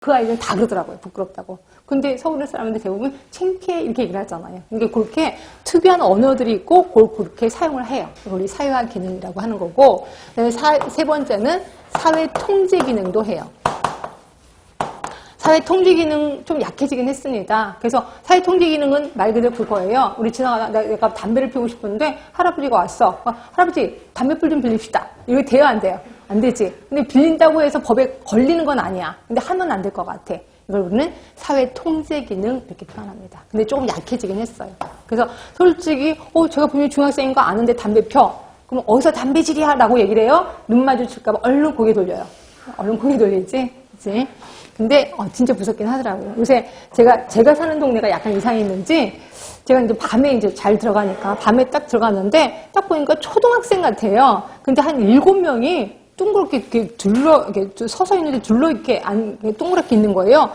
그 아이들은 다 그러더라고요. 부끄럽다고. 근데 서울 사람들 대부분 창피해 이렇게 얘기를 하잖아요. 그러니까 그렇게 특유한 언어들이 있고 그렇게 사용을 해요. 우리 사회화 기능이라고 하는 거고, 세 번째는 사회 통제 기능도 해요. 사회 통제 기능 좀 약해지긴 했습니다. 그래서 사회 통제 기능은 말 그대로 그거예요. 우리 지나가다 내가 담배를 피우고 싶은데 할아버지가 왔어. 할아버지 담배불 좀 빌립시다. 이거 돼요 안 돼요? 안 되지. 근데 빌린다고 해서 법에 걸리는 건 아니야. 근데 하면 안 될 것 같아. 이걸 우리는 사회 통제 기능 이렇게 표현합니다. 근데 조금 약해지긴 했어요. 그래서 솔직히 제가 분명히 중학생인 거 아는데 담배 펴. 그럼 어디서 담배질이야? 라고 얘기를 해요. 눈 마주칠까 봐 얼른 고개 돌려요. 얼른 고개 돌리지. 그치? 근데 진짜 무섭긴 하더라고요. 요새 제가 사는 동네가 약간 이상했는지 제가 이제 밤에 이제 잘 들어가니까 밤에 딱 들어갔는데 딱 보니까 초등학생 같아요. 근데 한 7명이 둥그렇게 이렇게 서서 있는데 이렇게 동그랗게 있는 거예요.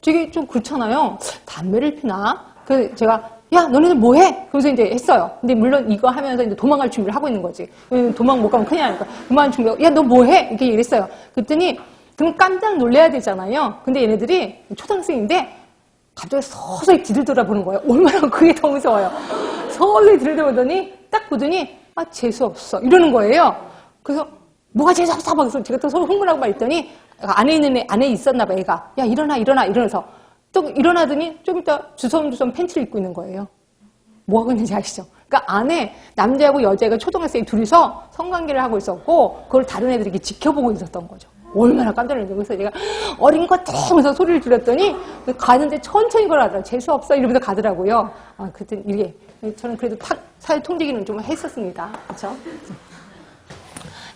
되게 좀 그렇잖아요. 담배를 피나? 그래서 제가 야, 너네들 뭐 해? 그래서 이제 했어요. 근데 물론 이거 하면서 이제 도망갈 준비를 하고 있는 거지. 도망 못 가면 큰일 나니까. 도망갈 준비하고, 야, 너 뭐 해? 이렇게 얘기했어요. 그랬더니, 그럼 깜짝 놀래야 되잖아요. 근데 얘네들이 초등학생인데, 갑자기 서서히 뒤를 돌아보는 거예요. 얼마나 그게 더 무서워요. 서서히 뒤를 돌아보더니, 딱 보더니, 재수없어. 이러는 거예요. 그래서, 뭐가 재수없어? 막 그래서 제가 또 서로 흥분하고 말했더니, 안에 있었나 봐, 애가. 야, 일어나. 이러면서. 또 일어나더니 좀 이따 주섬주섬 팬티를 입고 있는 거예요. 뭐 하고 있는지 아시죠? 그러니까 안에 남자하고 여자가 초등학생이 둘이서 성관계를 하고 있었고 그걸 다른 애들이 이렇게 지켜보고 있었던 거죠. 얼마나 깜짝 놀랐어요. 그래서 제가 어린 것들 하면서 소리를 줄였더니 가는데 천천히 걸어가더라고요. 재수없어 이러면서 가더라고요. 그때 이게 저는 그래도 사회 통제기는 좀 했었습니다. 그렇죠?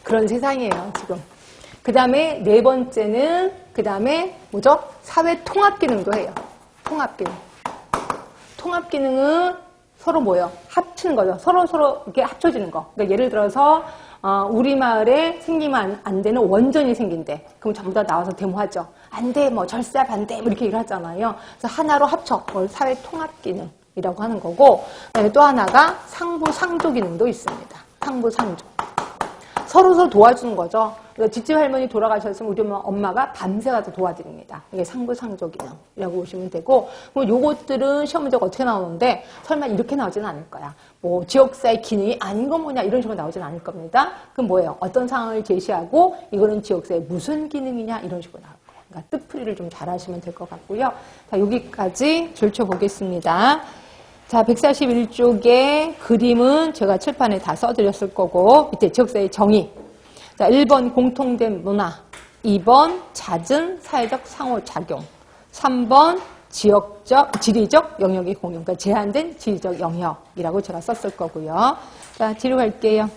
그런 세상이에요 지금. 그 다음에 네 번째는 뭐죠? 사회 통합 기능도 해요. 통합 기능. 통합 기능은 서로 뭐예요? 합치는 거죠. 서로 이렇게 합쳐지는 거. 그러니까 예를 들어서 우리 마을에 생기면 안 되는 원전이 생긴대. 그럼 전부 다 나와서 데모하죠. 안 돼, 뭐 절사 반대, 뭐 이렇게 얘기를 하잖아요. 그래서 하나로 합쳐. 그걸 사회 통합 기능이라고 하는 거고, 그다음에 또 하나가 상부 상조 기능도 있습니다. 상부 상조. 서로 도와주는 거죠. 뒷집 할머니 돌아가셨으면 우리 엄마가 밤새 가서 도와드립니다. 이게 상부상조 기능이라고 보시면 되고, 그럼 요것들은 시험 문제가 어떻게 나오는데 설마 이렇게 나오지는 않을 거야. 뭐 지역사회 기능이 아닌 건 뭐냐 이런 식으로 나오지는 않을 겁니다. 그럼 뭐예요? 어떤 상황을 제시하고 이거는 지역사회 무슨 기능이냐 이런 식으로 나올 거예요. 그러니까 뜻풀이를 좀 잘 하시면 될 것 같고요. 자, 여기까지 줄쳐보겠습니다. 자, 141쪽의 그림은 제가 칠판에 다 써드렸을 거고, 밑에 지역사회 정의. 자, 1번 공통된 문화, 2번 잦은 사회적 상호작용, 3번 지리적 영역의 공유, 그러니까 제한된 지리적 영역이라고 제가 썼을 거고요. 자, 뒤로 갈게요.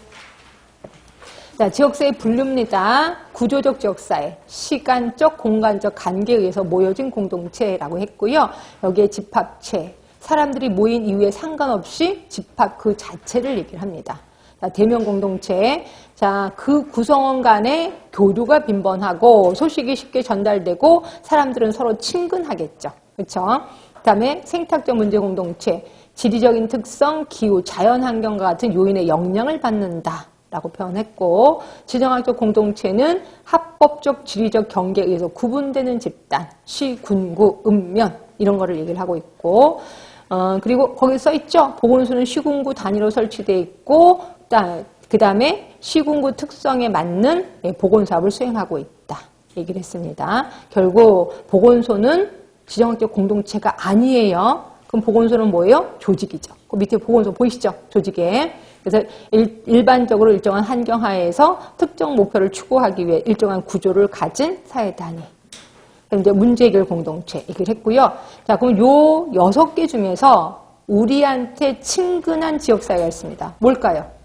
자, 지역사회 분류입니다. 구조적 지역사회, 시간적, 공간적 관계에 의해서 모여진 공동체라고 했고요. 여기에 집합체, 사람들이 모인 이유에 상관없이 집합 그 자체를 얘기를 합니다. 자, 대면 공동체. 자, 그 구성원 간의 교류가 빈번하고 소식이 쉽게 전달되고 사람들은 서로 친근하겠죠. 그렇죠? 그다음에 생탁적 문제 공동체. 지리적인 특성, 기후, 자연환경과 같은 요인의 영향을 받는다라고 표현했고, 지정학적 공동체는 합법적 지리적 경계에 의해서 구분되는 집단, 시, 군구, 읍면 이런 거를 얘기를 하고 있고, 그리고 거기 써 있죠. 보건소는 시군구 단위로 설치되어 있고, 그 다음에 시군구 특성에 맞는 보건사업을 수행하고 있다. 얘기를 했습니다. 결국 보건소는 지정학적 공동체가 아니에요. 그럼 보건소는 뭐예요? 조직이죠. 그 밑에 보건소 보이시죠? 조직에. 그래서 일반적으로 일정한 환경하에서 특정 목표를 추구하기 위해 일정한 구조를 가진 사회단위. 이제 문제해결 공동체 얘기를 했고요. 자, 그럼 요 6개 중에서 우리한테 친근한 지역사회가 있습니다. 뭘까요?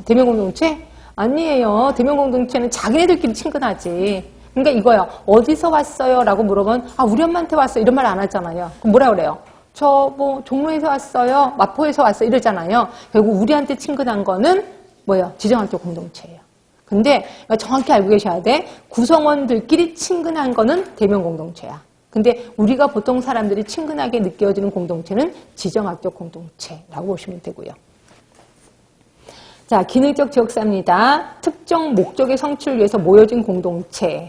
대면 공동체? 아니에요. 대면 공동체는 자기네들끼리 친근하지. 그러니까 이거요. 어디서 왔어요? 라고 물어보면 우리 엄마한테 왔어요. 이런 말 안 하잖아요. 그럼 뭐라 그래요? 저 뭐 종로에서 왔어요. 마포에서 왔어요. 이러잖아요. 결국 우리한테 친근한 거는 뭐예요? 지정학적 공동체예요. 근데 정확히 알고 계셔야 돼. 구성원들끼리 친근한 거는 대면 공동체야. 근데 우리가 보통 사람들이 친근하게 느껴지는 공동체는 지정학적 공동체라고 보시면 되고요. 자, 기능적 지역사입니다. 특정 목적의 성취를 위해서 모여진 공동체.